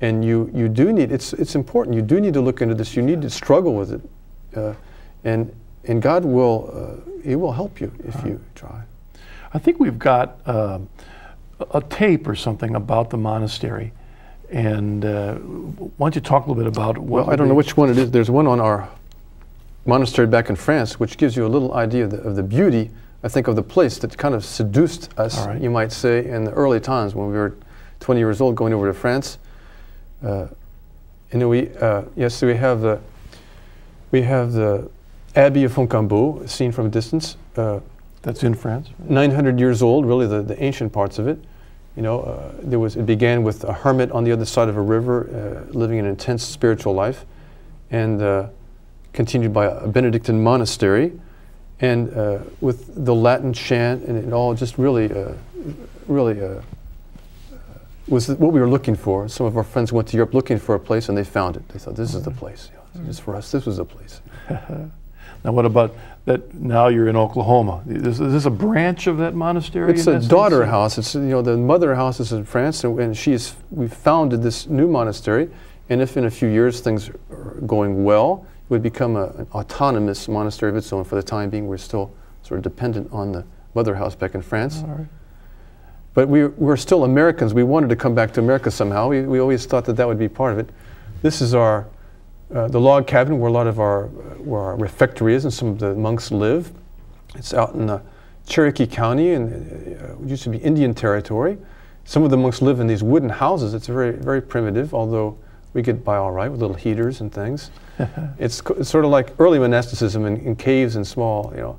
And you do need, it's important, you do need to look into this, you need to struggle with it. And God will, He will help you if you try. I think we've got a tape or something about the monastery. And why don't you talk a little bit about what? Well, I don't know which one it is. There's one on our monastery back in France, which gives you a little idea of the beauty, I think, of the place that kind of seduced us, you might say, in the early times when we were 20 years old going over to France. And then we have the Abbey of Foncambeau, seen from a distance. That's in France. 900 years old, really the ancient parts of it. You know, it began with a hermit on the other side of a river, living an intense spiritual life, and continued by a Benedictine monastery, and with the Latin chant, and it all just really was what we were looking for. Some of our friends went to Europe looking for a place, and they found it. They thought, this is the place. You know, just for us, this was the place. Now, what about that? Now you're in Oklahoma. Is this a branch of that monastery? It's a daughter house. It's, you know, the mother house is in France, and we founded this new monastery. And if in a few years things are going well, it would become an autonomous monastery of its own. For the time being, we're still sort of dependent on the mother house back in France. All right. But we're still Americans. We wanted to come back to America somehow. We always thought that would be part of it. This is the log cabin where a lot of our refectory is and some of the monks live. It's out in Cherokee County, and it used to be Indian territory. Some of the monks live in these wooden houses. It's very, very primitive, although we get by all right with little heaters and things. It's sort of like early monasticism in caves and small, you know.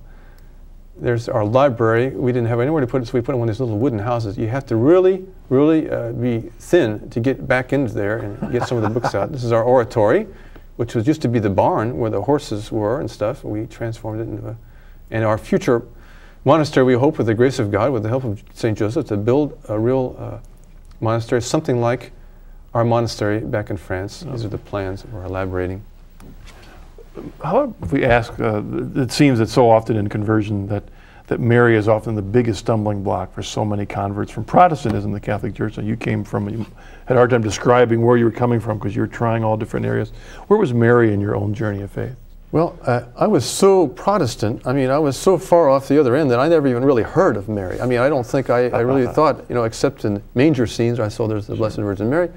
There's our library. We didn't have anywhere to put it, so we put it in one of these little wooden houses. You have to really, really be thin to get back into there and get some of the books out. This is our oratory, which used to be the barn where the horses were and stuff. We transformed it into and our future monastery, we hope, with the grace of God, with the help of St. Joseph, to build a real monastery, something like our monastery back in France. These are the plans that we're elaborating. How about if we ask, it seems that so often in conversion that Mary is often the biggest stumbling block for so many converts from Protestantism, the Catholic Church. And you had a hard time describing where you were coming from because you were trying all different areas. Where was Mary in your own journey of faith? Well, I was so Protestant. I mean, I was so far off the other end that I never even really heard of Mary. I mean, I don't think I really thought, you know, except in manger scenes, I saw there's the Blessed Virgin Mary.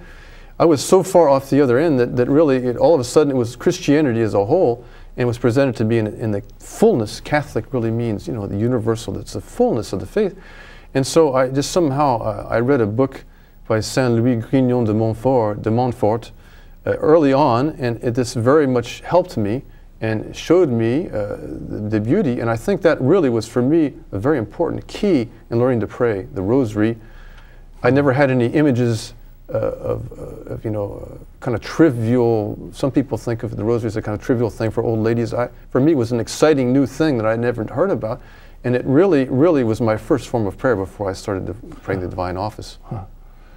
I was so far off the other end that really, all of a sudden, it was Christianity as a whole, and was presented to be in the fullness. Catholic really means, you know, the universal. It's the fullness of the faith. And so I just somehow, I read a book by Saint Louis Grignon de Montfort early on, and this very much helped me and showed me the beauty. And I think that really was, for me, a very important key in learning to pray, the rosary, I never had any images of you know, kind of trivial. Some people think of the rosary as a kind of trivial thing for old ladies. For me, it was an exciting new thing that I'd never heard about, and it really, really was my first form of prayer before I started praying the Divine Office.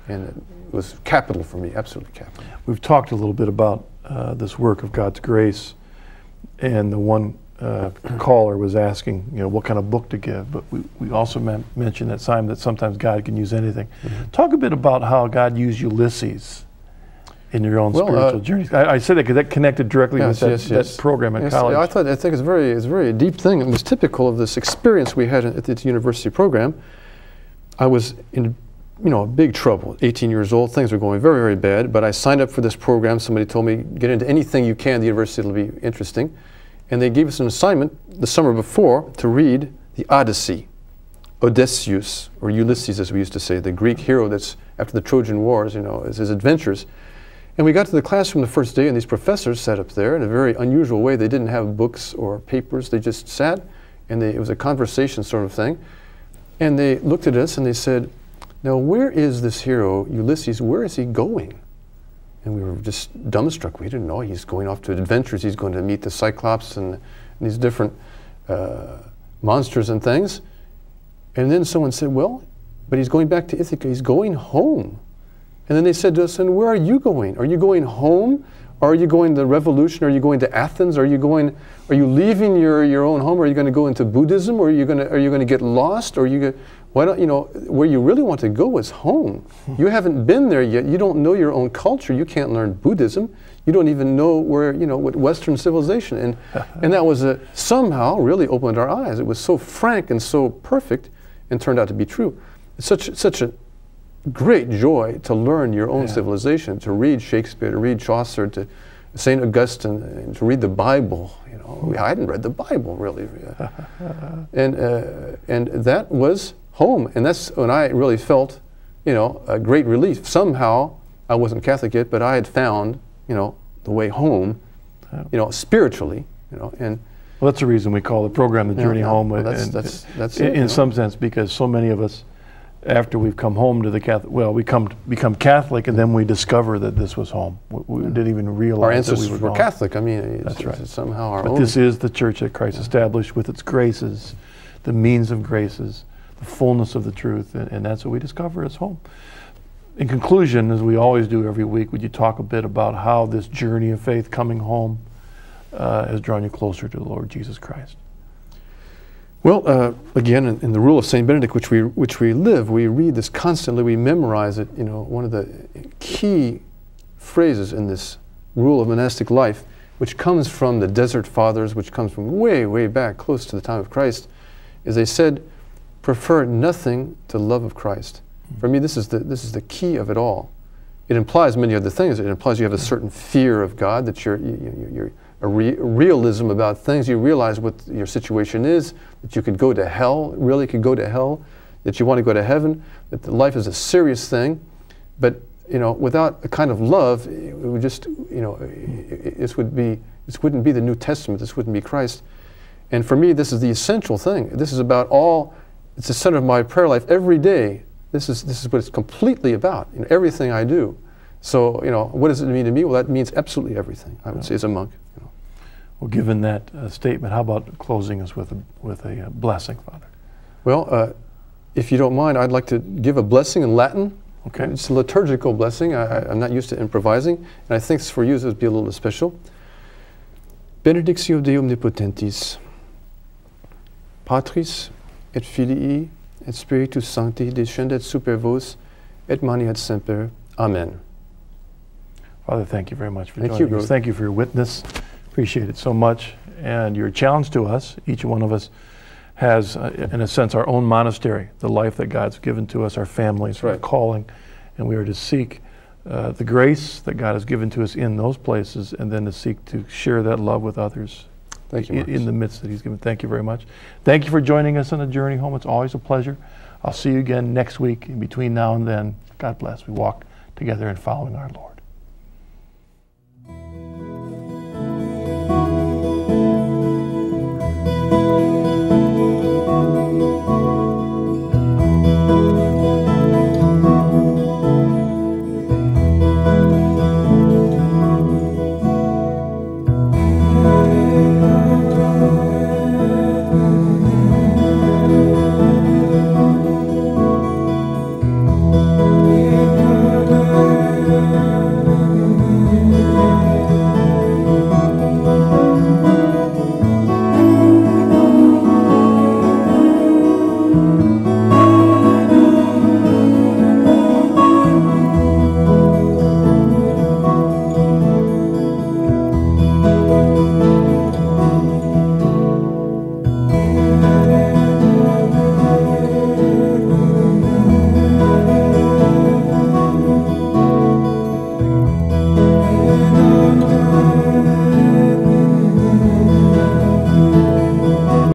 And it was capital for me, absolutely capital. We've talked a little bit about this work of God's grace, and the one caller was asking, you know, what kind of book to give, but we also mentioned that sometimes God can use anything. Talk a bit about how God used Ulysses in your own spiritual journeys. I say that because that connected directly with that program at college. I think it's a very deep thing. It was typical of this experience we had at the university program. I was in, you know, big trouble. 18 years old, things were going very, very bad. But I signed up for this program. Somebody told me, get into anything you can. The university, it'll be interesting. And they gave us an assignment the summer before to read the Odyssey. Odysseus, or Ulysses as we used to say, the Greek hero that's after the Trojan Wars, you know, his adventures. And we got to the classroom the first day, and these professors sat up there in a very unusual way. They didn't have books or papers. They just sat, and it was a conversation sort of thing. And they looked at us and they said, now where is this hero, Ulysses, where is he going? And we were just dumbstruck. We didn't know. He's going off to adventures. He's going to meet the Cyclops and these different monsters and things. And then someone said, well, but he's going back to Ithaca. He's going home. And then they said to us, and where are you going? Are you going home? Or are you going to the revolution? Are you going to Athens? Are you leaving your own home? Are you going to go into Buddhism? Or are you going to get lost? Or why don't you know where you really want to go is home. You haven't been there yet. You don't know your own culture. You can't learn Buddhism. You don't even know where, you know, what Western civilization. And that was somehow really opened our eyes. It was so frank and so perfect, and turned out to be true. It's such a great joy to learn your own civilization, to read Shakespeare, to read Chaucer, to St. Augustine, and to read the Bible. You know, I hadn't read the Bible really, and that was home, and that's when I really felt, you know, a great relief. Somehow, I wasn't Catholic yet, but I had found, you know, the way home, you know, spiritually, you know, and. Well, that's the reason we call the program the Journey Home. Well, that's in some sense, because so many of us, after we've come home to the Catholic, well, we become Catholic, and then we discover that this was home. We didn't even realize our ancestors that we were Catholic. I mean, that's right. Somehow our but own. This is the church that Christ established with its graces, the means of graces, the fullness of the truth, and that's what we discover as home. In conclusion, as we always do every week, would you talk a bit about how this journey of faith coming home has drawn you closer to the Lord Jesus Christ? Well, again, in the rule of St. Benedict, which we live, we read this constantly, we memorize it. You know, one of the key phrases in this rule of monastic life, which comes from the Desert Fathers, which comes from way, way back, close to the time of Christ, is they said, prefer nothing to the love of Christ. For me, this is the key of it all. It implies many other things. It implies you have a certain fear of God, that you're a realism about things. You realize what your situation is, that you could go to hell, really could go to hell, that you want to go to heaven, that the life is a serious thing. But, you know, without a kind of love, it would just, you know, this wouldn't be the New Testament. This wouldn't be Christ. And for me, this is the essential thing. This is about all. It's the center of my prayer life every day. This is what it's completely about in everything I do. So, you know, what does it mean to me? Well, that means absolutely everything, I would say, as a monk. You know. Well, given that statement, how about closing us with a blessing, Father? Well, if you don't mind, I'd like to give a blessing in Latin. Okay. It's a liturgical blessing. I'm not used to improvising, and I think for you it would be a little special. Benedictio Dei Omnipotentis, Patris et Filii et Spiritus Sancti, descendet super vos et maneat semper. Amen. Father, thank you very much for joining us. Thank you for your witness. Appreciate it so much. And your challenge to us, each one of us has, in a sense, our own monastery, the life that God's given to us, our families, our calling, and we are to seek the grace that God has given to us in those places, and then to seek to share that love with others. Thank you, in the midst that He's given. Thank you very much. Thank you for joining us on the journey home. It's always a pleasure. I'll see you again next week. In between now and then, God bless. We walk together in following our Lord.